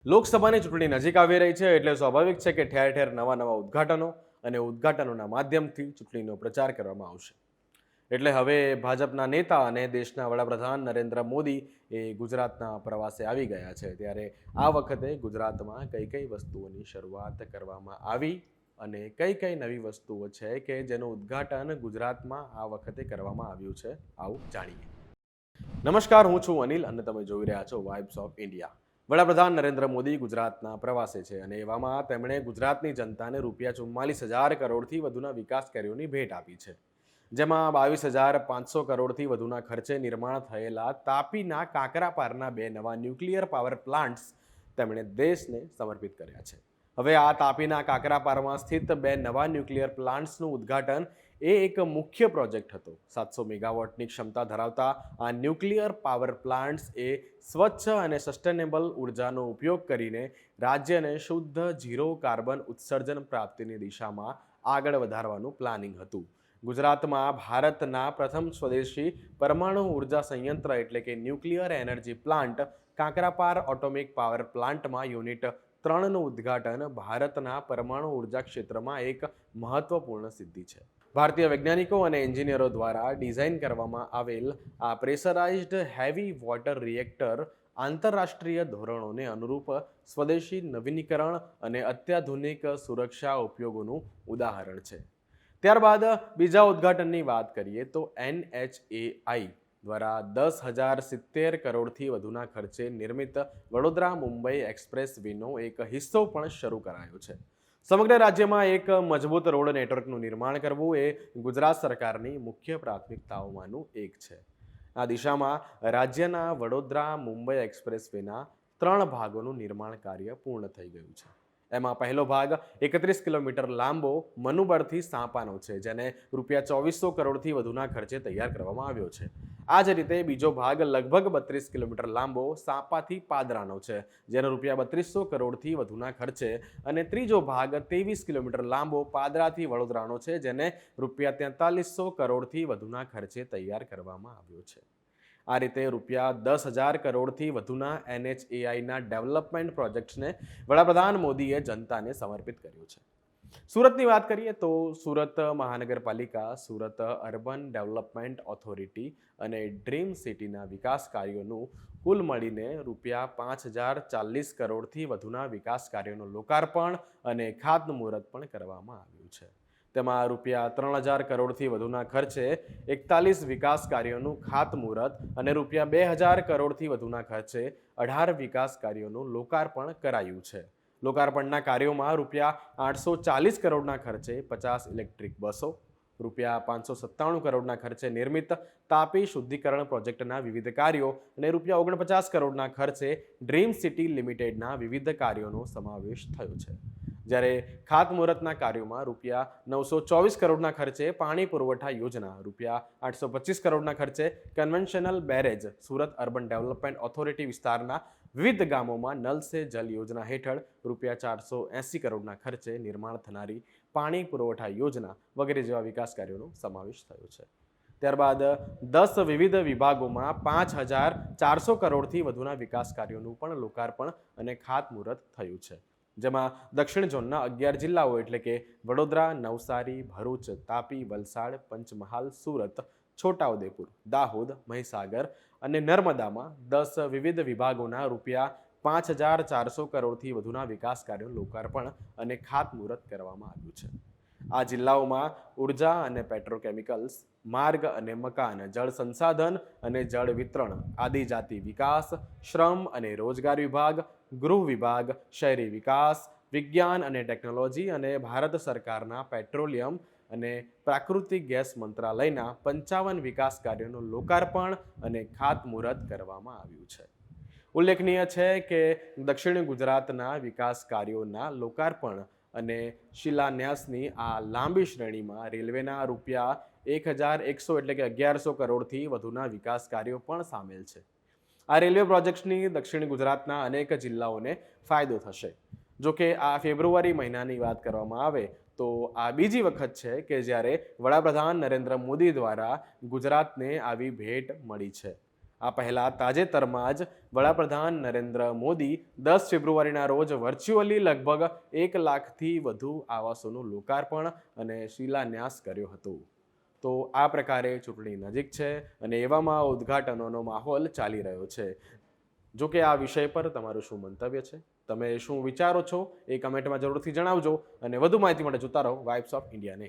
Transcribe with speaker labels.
Speaker 1: લોકસભાની ચૂંટણી નજીક આવી રહી છે એટલે સ્વાભાવિક છે કે ઠેર ઠેર નવા ઉદ્ઘાટનો અને ઉદ્ઘાટનોના માધ્યમથી ચૂંટણીનો પ્રચાર કરવામાં આવશે. એટલે હવે ભાજપના નેતા અને દેશના વડાપ્રધાન નરેન્દ્ર મોદી એ ગુજરાતના પ્રવાસે આવી ગયા છે. ત્યારે આ વખતે ગુજરાતમાં કઈ કઈ વસ્તુઓની શરૂઆત કરવામાં આવી અને કઈ કઈ નવી વસ્તુઓ છે કે જેનું ઉદ્ઘાટન ગુજરાતમાં આ વખતે કરવામાં આવ્યું છે, આવું જાણીએ. નમસ્કાર, હું છું અનિલ અને તમે જોઈ રહ્યા છો વાઇબ્સ ઓફ ઇન્ડિયા. વડાપ્રધાન નરેન્દ્ર મોદી ગુજરાતના પ્રવાસે છે અને એવામાં તેમણે ગુજરાતની જનતાને ₹44,000 કરોડથી વધુના વિકાસ કાર્યોની ભેટ આપી છે, જેમાં 22,500 કરોડથી વધુના ખર્ચે નિર્માણ થયેલા તાપીના કાકરાપારના 2 નવા ન્યુક્લિયર પાવર પ્લાન્ટ્સ તેમણે દેશને સમર્પિત કર્યા છે. હવે આ તાપીના કાકરાપારમાં સ્થિત 2 નવા ન્યુક્લિયર પ્લાન્ટ્સનું ઉદ્ઘાટન એ એક મુખ્ય પ્રોજેક્ટ હતો. 700 મેગાવોટની ક્ષમતા ધરાવતા આ ન્યુક્લિયર પાવર પ્લાન્ટ્સ એ સ્વચ્છ અને સસ્ટેનેબલ ઉર્જાનો ઉપયોગ કરીને રાજ્યને શુદ્ધ ઝીરો કાર્બન ઉત્સર્જન પ્રાપ્તિની દિશામાં આગળ વધારવાનું પ્લાનિંગ હતું. ગુજરાતમાં ભારતના પ્રથમ સ્વદેશી પરમાણુ ઉર્જા સંયંત્ર એટલે કે nuclear energy plant Kakrapar atomic power પ્લાન્ટમાં યુનિટ 3નું ઉદ્ઘાટન ભારતના પરમાણુ ઉર્જા ક્ષેત્રમાં એક મહત્વપૂર્ણ સિદ્ધિ છે. ભારતીય વૈજ્ઞાનિકો અને એન્જિનિયરો દ્વારા ડિઝાઇન કરવામાં આવેલ આ પ્રેશરાઇઝ્ડ હેવી વોટર રિએક્ટર આંતરરાષ્ટ્રીય ધોરણોને અનુરૂપ સ્વદેશી નવીનીકરણ અને અત્યાધુનિક સુરક્ષા ઉપયોગોનું ઉદાહરણ છે. ત્યારબાદ બીજા ઉદ્ઘાટનની વાત કરીએ તો NHAI દ્વારા 10,070 કરોડથી વધુના ખર્ચે નિર્મિત વડોદરા મુંબઈ એક્સપ્રેસ વેનો એક હિસ્સો પણ શરૂ કરાયો છે. સમગ્ર રાજ્યમાં એક મજબૂત રોડ નેટવર્કનું નિર્માણ કરવું એ ગુજરાત સરકારની મુખ્ય પ્રાથમિકતાઓમાંનું એક છે. આ દિશામાં રાજ્યના વડોદરા મુંબઈ એક્સપ્રેસ વેના 3 ભાગોનું નિર્માણ કાર્ય પૂર્ણ થઈ ગયું છે. એમાં પહેલો ભાગ 31 કિલોમીટર લાંબો મનુબરથી સાંપાનો છે, જેને ₹2400 કરોડથી વધુના ખર્ચે તૈયાર કરવામાં આવ્યો છે. આ જ રીતે બીજો ભાગ લગભગ 32 કિલોમીટર લાંબો સાંપાથી પાદરાનો છે, જેનો ₹3200 કરોડથી વધુના ખર્ચે, અને ત્રીજો ભાગ 23 કિલોમીટર લાંબો પાદરાથી વડોદરાનો છે, જેને ₹4300 કરોડથી વધુના ખર્ચે તૈયાર કરવામાં આવ્યો છે. આ રીતે ₹10,000 કરોડથી વધુના NHAIના ડેવલપમેન્ટ પ્રોજેક્ટ્સને વડાપ્રધાન મોદીએ જનતાને સમર્પિત કર્યું છે. સુરતની વાત કરીએ તો સુરત મહાનગરપાલિકા, સુરત અર્બન ડેવલપમેન્ટ ઓથોરિટી અને ડ્રીમ સિટીના વિકાસ કાર્યોનું કુલ મળીને ₹5,040 કરોડથી વધુના વિકાસ કાર્યોનું લોકાર્પણ અને ખાતમુહૂર્ત પણ કરવામાં આવ્યું છે. તેમાં ₹3,000 કરોડથી વધુના ખર્ચે 41 વિકાસ કાર્યોનું ખાતમુહૂર્ત અને ₹2,000 કરોડથી વધુના ખર્ચે 18 વિકાસ કાર્યોનું લોકાર્પણ કરાયું છે. લોકાર્પણના કાર્યોમાં ₹840 કરોડના ખર્ચે 50 ઇલેક્ટ્રિક બસો, ₹597 કરોડના ખર્ચે નિર્મિત તાપી શુદ્ધિકરણ પ્રોજેક્ટના વિવિધ કાર્યો અને ₹49 કરોડના ખર્ચે ડ્રીમ સિટી લિમિટેડના વિવિધ કાર્યોનો સમાવેશ થયો છે. જ્યારે ખાતમુહૂર્તના કાર્યોમાં ₹924 કરોડના ખર્ચે પાણી પુરવઠા યોજના, ₹825 કરોડના ખર્ચે conventional barrage, Surat urban development authority વિસ્તારના વિવિધ ગામોમાં નલ સે જલ યોજના હેઠળ ₹480 કરોડના ખર્ચે નિર્માણ થનારી પાણી પુરવઠા યોજના વગેરે જેવા વિકાસ કાર્યોનો સમાવેશ થયો છે. ત્યારબાદ 10 વિવિધ વિભાગોમાં 5,400 કરોડથી વધુના વિકાસ કાર્યોનું પણ લોકાર્પણ અને ખાતમુહૂર્ત થયું છે, જેમાં દક્ષિણ ઝોનના 11 જિલ્લાઓ એટલે કે વડોદરા, નવસારી, ભરૂચ, તાપી, વલસાડ, પંચમહાલ, સુરત, છોટાઉદેપુર, દાહોદ, મહીસાગર અને નર્મદામાં 10 વિવિધ વિભાગોના ₹5,400 કરોડથી વધુના વિકાસ કાર્યોનું લોકાર્પણ અને ખાતમુહૂર્ત કરવામાં આવ્યું છે. આ જિલ્લાઓમાં ઉર્જા અને પેટ્રોકેમિકલ્સ, માર્ગ અને મકાન, જળ સંસાધન અને જળ વિતરણ, આદિજાતિ વિકાસ, શ્રમ અને રોજગાર વિભાગ, ગૃહ વિભાગ, શહેરી વિકાસ, વિજ્ઞાન અને ટેકનોલોજી અને ભારત સરકારના પેટ્રોલિયમ અને પ્રાકૃતિક ગેસ મંત્રાલયના 55 વિકાસ કાર્યોનું લોકાર્પણ અને ખાતમુહૂર્ત કરવામાં આવ્યું છે. ઉલ્લેખનીય છે કે દક્ષિણ ગુજરાતના વિકાસ કાર્યોના લોકાર્પણ અને શિલાન્યાસની આ લાંબી શ્રેણીમાં રેલવેના ₹1,100 એટલે કે 1,100 કરોડથી વધુના વિકાસ કાર્યો પણ સામેલ છે. આ રેલવે પ્રોજેક્ટ્સની દક્ષિણ ગુજરાતના અનેક જિલ્લાઓને ફાયદો થશે. જો કે આ ફેબ્રુઆરી મહિનાની વાત કરવામાં આવે તો આ બીજી વખત છે કે જ્યારે વડાપ્રધાન નરેન્દ્ર મોદી દ્વારા ગુજરાતને આવી ભેટ મળી છે. આ પહેલાં તાજેતરમાં જ વડાપ્રધાન નરેન્દ્ર મોદી 10 ફેબ્રુઆરીના રોજ વર્ચ્યુઅલી લગભગ 1 લાખથી વધુ આવાસોનું લોકાર્પણ અને શિલાન્યાસ કર્યો હતો. તો આ પ્રકારે ચૂંટણી નજીક છે અને એવામાં ઉદ્ઘાટનોનો માહોલ ચાલી રહ્યો છે. જો કે આ વિષય પર તમારું શું મંતવ્ય છે, તમે શું વિચારો છો એ કમેન્ટમાં જરૂરથી જણાવજો અને વધુ માહિતી માટે જોતા રહો વાઇબ્સ ઓફ ઇન્ડિયાને.